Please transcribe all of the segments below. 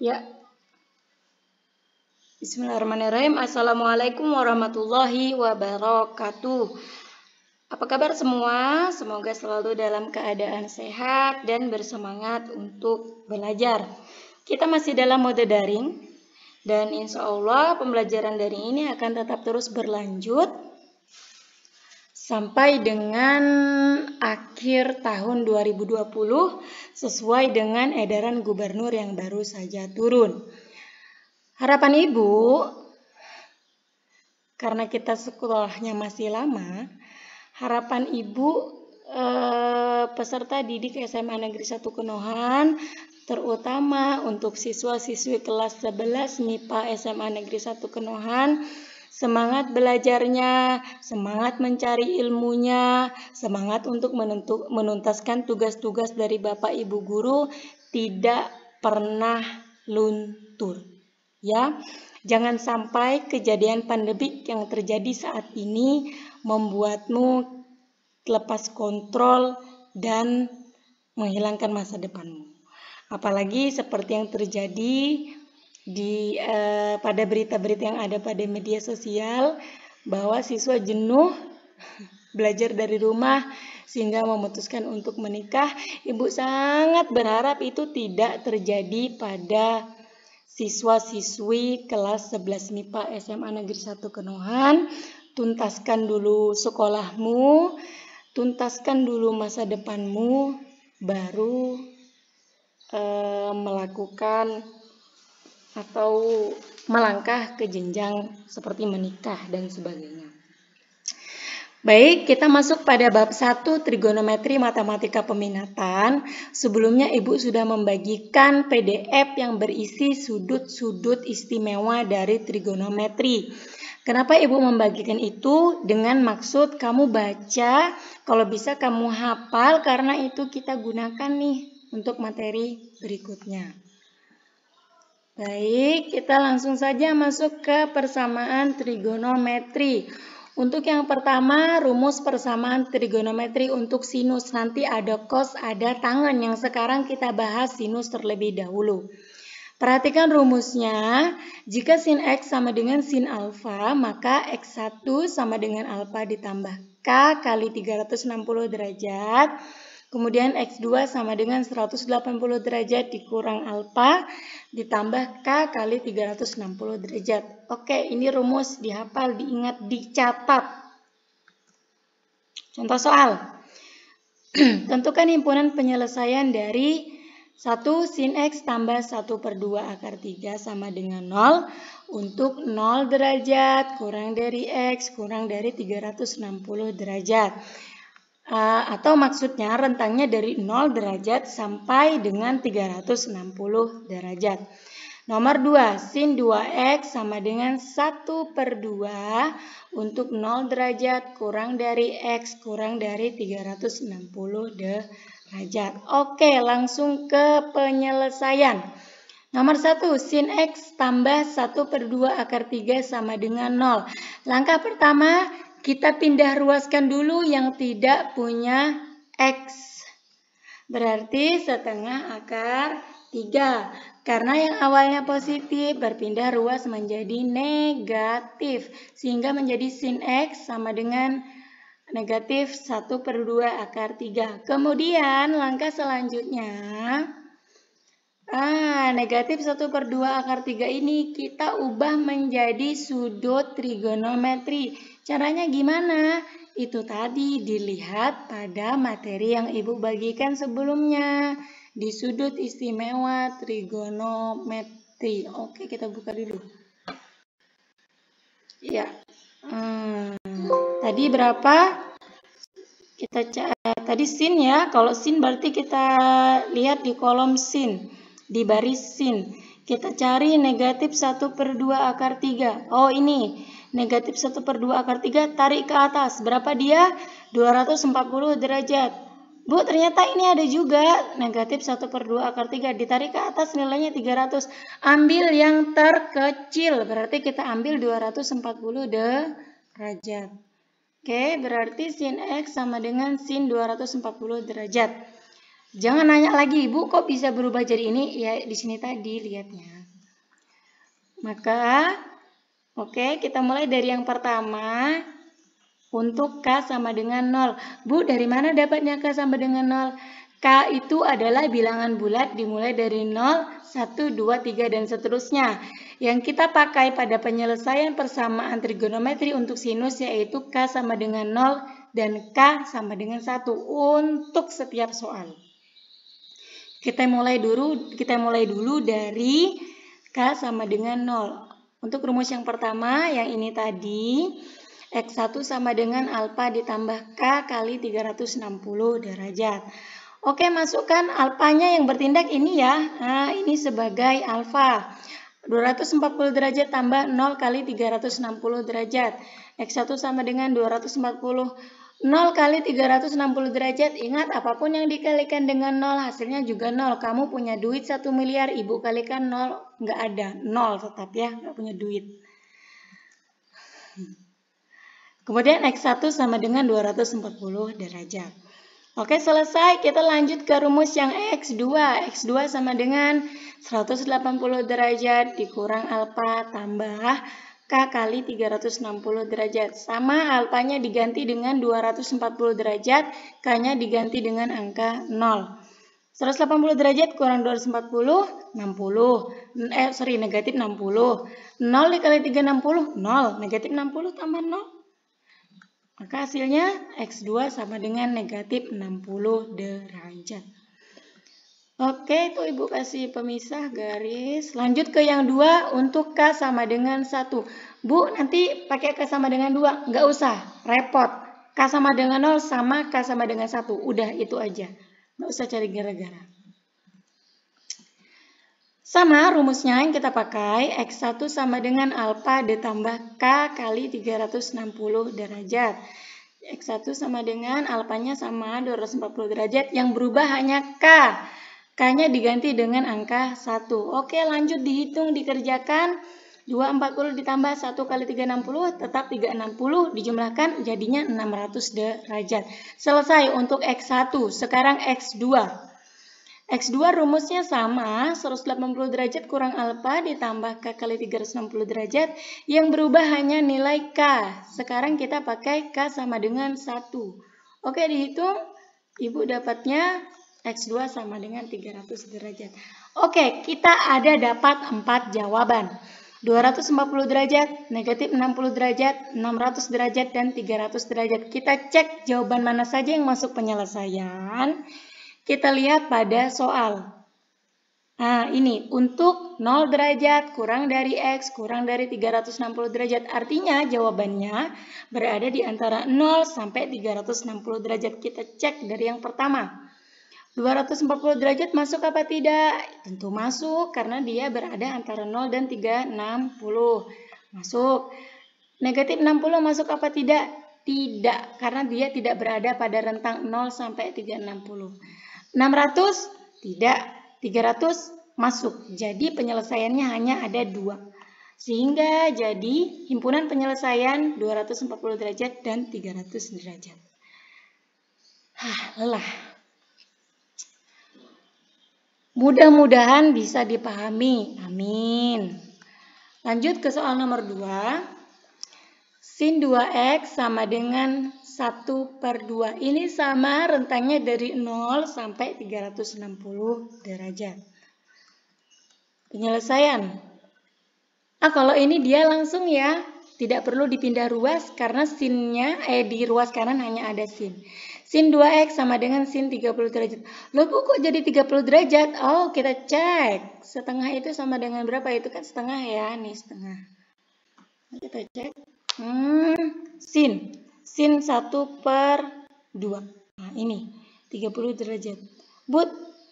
Ya. Bismillahirrahmanirrahim. Assalamualaikum warahmatullahi wabarakatuh. Apa kabar semua? Semoga selalu dalam keadaan sehat dan bersemangat untuk belajar. Kita masih dalam mode daring dan insya Allah pembelajaran daring ini akan tetap terus berlanjut sampai dengan akhir tahun 2020 sesuai dengan edaran gubernur yang baru saja turun. Harapan Ibu, karena kita sekolahnya masih lama, harapan Ibu peserta didik SMA Negeri 1 Kenohan, terutama untuk siswa-siswi kelas 11 MIPA SMA Negeri 1 Kenohan, semangat belajarnya, semangat mencari ilmunya, semangat untuk menuntaskan tugas-tugas dari Bapak Ibu guru, tidak pernah luntur. Ya, jangan sampai kejadian pandemik yang terjadi saat ini membuatmu lepas kontrol dan menghilangkan masa depanmu. Apalagi seperti yang terjadi pada berita-berita yang ada pada media sosial bahwa siswa jenuh belajar dari rumah sehingga memutuskan untuk menikah. Ibu sangat berharap itu tidak terjadi pada siswa-siswi kelas 11 MIPA SMA Negeri 1 Kenohan. Tuntaskan dulu sekolahmu, tuntaskan dulu masa depanmu, baru melakukan atau melangkah ke jenjang seperti menikah dan sebagainya. Baik, kita masuk pada bab 1 trigonometri matematika peminatan. Sebelumnya Ibu sudah membagikan PDF yang berisi sudut-sudut istimewa dari trigonometri. Kenapa Ibu membagikan itu? Dengan maksud kamu baca, kalau bisa kamu hafal karena itu kita gunakan nih untuk materi berikutnya. Baik, kita langsung saja masuk ke persamaan trigonometri. Untuk yang pertama, rumus persamaan trigonometri untuk sinus. Nanti ada cos, ada tangen. Yang sekarang kita bahas sinus terlebih dahulu. Perhatikan rumusnya. Jika sin X sama dengan sin alfa, maka X1 sama dengan alfa ditambah K kali 360 derajat. Kemudian X2 sama dengan 180 derajat dikurang alfa ditambah K kali 360 derajat. Oke, ini rumus dihafal, diingat, dicatat. Contoh soal. Tentukan himpunan penyelesaian dari 1 sin X tambah 1/2 akar 3 sama dengan 0 untuk 0 derajat kurang dari X kurang dari 360 derajat. Atau maksudnya rentangnya dari 0 derajat sampai dengan 360 derajat. Nomor 2, sin 2X sama dengan 1/2 untuk 0 derajat kurang dari X kurang dari 360 derajat. Oke, langsung ke penyelesaian. Nomor 1, sin X tambah 1/2 akar 3 sama dengan 0. Langkah pertama, kita pindah ruaskan dulu yang tidak punya X. Berarti setengah akar 3. Karena yang awalnya positif berpindah ruas menjadi negatif. Sehingga menjadi sin X sama dengan negatif 1/2 akar 3. Kemudian langkah selanjutnya, negatif 1/2 akar 3 ini kita ubah menjadi sudut trigonometri. Caranya gimana? Itu tadi dilihat pada materi yang Ibu bagikan sebelumnya. Di sudut istimewa trigonometri. Oke, kita buka dulu. Ya. Tadi berapa? Tadi sin ya. Kalau sin berarti kita lihat di kolom sin. Di baris sin. Kita cari negatif 1/2 akar 3. Oh, ini. Negatif 1/2 akar 3 tarik ke atas. Berapa dia? 240 derajat. Bu, ternyata ini ada juga negatif 1/2 akar 3. Ditarik ke atas nilainya 300. Ambil yang terkecil. Berarti kita ambil 240 derajat. Oke, berarti sin X sama dengan sin 240 derajat. Jangan nanya lagi, Bu, kok bisa berubah jadi ini? Ya, di sini tadi lihatnya. Maka, oke, kita mulai dari yang pertama. Untuk K sama dengan 0. Bu, dari mana dapatnya K sama dengan 0? K itu adalah bilangan bulat dimulai dari 0, 1, 2, 3, dan seterusnya. Yang kita pakai pada penyelesaian persamaan trigonometri untuk sinus yaitu K sama dengan 0 dan K sama dengan 1 untuk setiap soal. Kita mulai dulu dari K sama dengan 0. Untuk rumus yang pertama, yang ini tadi, X1 sama dengan alfa ditambah K kali 360 derajat. Oke, masukkan alfanya yang bertindak ini ya. Nah, ini sebagai alfa. 240 derajat tambah 0 kali 360 derajat. X1 sama dengan 240. 0 kali 360 derajat. Ingat, apapun yang dikalikan dengan 0 hasilnya juga 0. Kamu punya duit 1 miliar, ibu kalikan 0, nggak ada. 0 tetap ya, nggak punya duit. Kemudian X1 sama dengan 240 derajat. Oke, selesai. Kita lanjut ke rumus yang X2. X2 sama dengan 180 derajat dikurang alfa tambah K kali 360 derajat. Sama, alfanya diganti dengan 240 derajat, K-nya diganti dengan angka 0. 180 derajat kurang 240, 60. Negatif 60. 0 dikali 360, 0. Negatif 60 tambah 0. Maka hasilnya X2 sama dengan negatif 60 derajat. Oke, itu Ibu kasih pemisah garis. Lanjut ke yang 2 untuk K sama dengan 1. Bu, nanti pakai K sama dengan 2. Nggak usah, repot. K sama dengan 0 sama K sama dengan 1. Udah, itu aja. Nggak usah cari gara-gara. Sama rumusnya yang kita pakai, X1 sama dengan alfa ditambah K kali 360 derajat. X1 sama dengan alfanya sama 240 derajat, yang berubah hanya K. K-nya diganti dengan angka 1. Oke, lanjut dihitung, dikerjakan. 240 ditambah 1 kali 360, tetap 360, dijumlahkan jadinya 600 derajat. Selesai untuk X1, sekarang X2. X2 rumusnya sama, 180 derajat kurang alfa ditambah K kali 360 derajat, yang berubah hanya nilai K. Sekarang kita pakai K sama dengan 1. Oke, dihitung, Ibu dapatnya X2 sama dengan 300 derajat. Oke, kita ada dapat 4 jawaban. 240 derajat, negatif 60 derajat, 600 derajat, dan 300 derajat. Kita cek jawaban mana saja yang masuk penyelesaian. Kita lihat pada soal. Nah, ini untuk 0 derajat kurang dari X kurang dari 360 derajat. Artinya jawabannya berada di antara 0 sampai 360 derajat. Kita cek dari yang pertama. 240 derajat masuk apa tidak? Tentu masuk karena dia berada antara 0 dan 360. Masuk. Negatif 60 masuk apa tidak? Tidak, karena dia tidak berada pada rentang 0 sampai 360. 600 tidak, 300 masuk. Jadi penyelesaiannya hanya ada 2. Sehingga jadi himpunan penyelesaian 240 derajat dan 300 derajat. Lelah. Mudah-mudahan bisa dipahami. Amin. Lanjut ke soal nomor 2. Sin 2X sama dengan 1/2. Ini sama rentangnya dari 0 sampai 360 derajat. Penyelesaian. Kalau ini dia langsung ya, tidak perlu dipindah ruas karena sinnya di ruas kanan hanya ada sin. Sin 2X sama dengan sin 30 derajat. Loh Bu, kok jadi 30 derajat? Oh, kita cek. Setengah itu sama dengan berapa? Itu kan setengah ya, nih setengah. Kita cek. Sin 1/2. Nah, ini 30 derajat. Bu,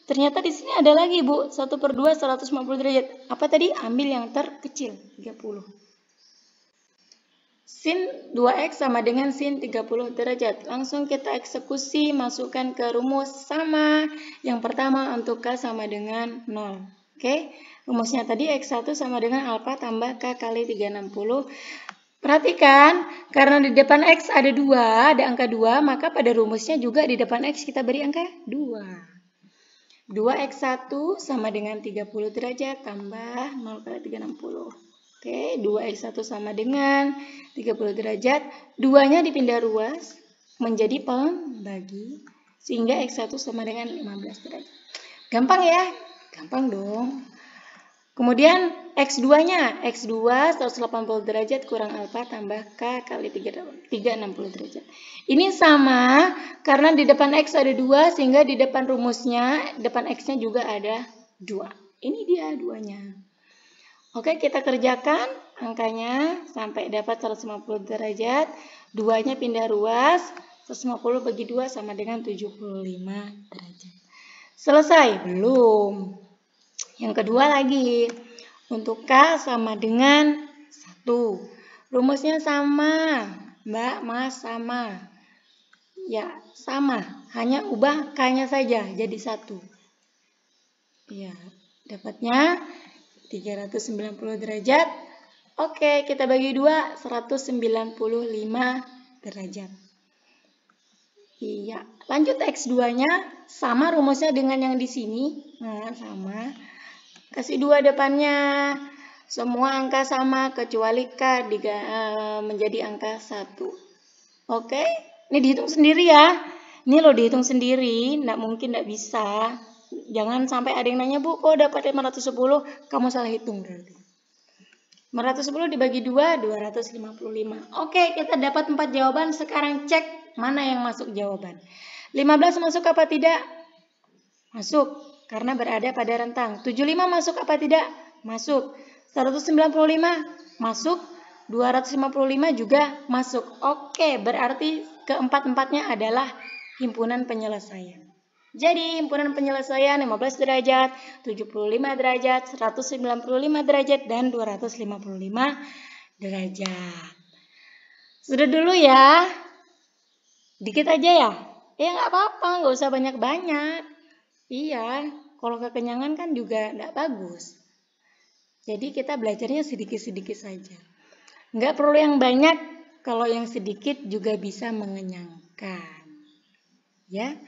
ternyata di sini ada lagi, Bu. 1/2 150 derajat. Apa tadi? Ambil yang terkecil, 30. Sin 2X sama dengan sin 30 derajat. Langsung kita eksekusi, masukkan ke rumus sama. Yang pertama untuk K sama dengan 0. Oke, rumusnya tadi X1 sama dengan alfa tambah K kali 360. Perhatikan, karena di depan X ada 2, ada angka 2, maka pada rumusnya juga di depan X kita beri angka 2. 2x1 sama dengan 30 derajat tambah 0 kali 360. Oke, 2x1 sama dengan 30 derajat. 2-nya dipindah ruas menjadi pembagi. Sehingga x1 sama dengan 15 derajat. Gampang ya? Gampang dong. Kemudian x2-nya. X2 180 derajat kurang alfa tambah k kali 360 derajat. Ini sama karena di depan x ada 2 sehingga di depan rumusnya, depan x-nya juga ada 2. Ini dia 2-nya. Oke, kita kerjakan angkanya sampai dapat 150 derajat. 2-nya pindah ruas. 150 bagi 2 sama dengan 75 derajat. Selesai? Belum. Yang kedua lagi. Untuk K sama dengan 1. Rumusnya sama. Mbak, Mas, sama. Ya, sama. Hanya ubah K-nya saja jadi 1. Ya, dapatnya 390 derajat. Oke, kita bagi 2, 195 derajat. Iya, lanjut X2-nya sama rumusnya dengan yang di sini. Nah, sama. Kasih 2 depannya. Semua angka sama kecuali K menjadi angka 1. Oke, ini dihitung sendiri ya. Ini loh dihitung sendiri, enggak mungkin enggak bisa. Jangan sampai ada yang nanya, Bu, kok dapat 510? Kamu salah hitung berarti. 510 dibagi 2, 255. Oke, kita dapat 4 jawaban. Sekarang cek mana yang masuk jawaban. 15 masuk apa tidak? Masuk, karena berada pada rentang. 75 masuk apa tidak? Masuk. 195 masuk. 255 juga masuk. Oke, berarti keempat-empatnya adalah himpunan penyelesaian. Jadi himpunan penyelesaian 15 derajat, 75 derajat, 195 derajat, dan 255 derajat. Sudah dulu ya. Dikit aja ya? Ya nggak apa-apa, nggak usah banyak-banyak. Iya, kalau kekenyangan kan juga nggak bagus. Jadi kita belajarnya sedikit-sedikit saja. Nggak perlu yang banyak, kalau yang sedikit juga bisa mengenyangkan. Ya,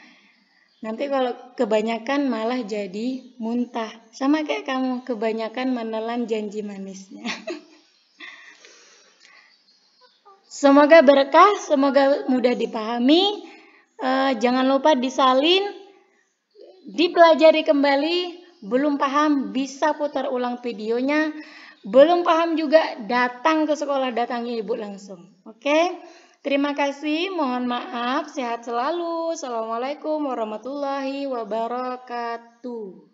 nanti kalau kebanyakan malah jadi muntah. Sama kayak kamu, kebanyakan menelan janji manisnya. Semoga berkah, semoga mudah dipahami. Jangan lupa disalin, dipelajari kembali. Belum paham, bisa putar ulang videonya. Belum paham juga, datang ke sekolah, datangi ibu langsung. Oke? Terima kasih, mohon maaf, sehat selalu. Assalamualaikum warahmatullahi wabarakatuh.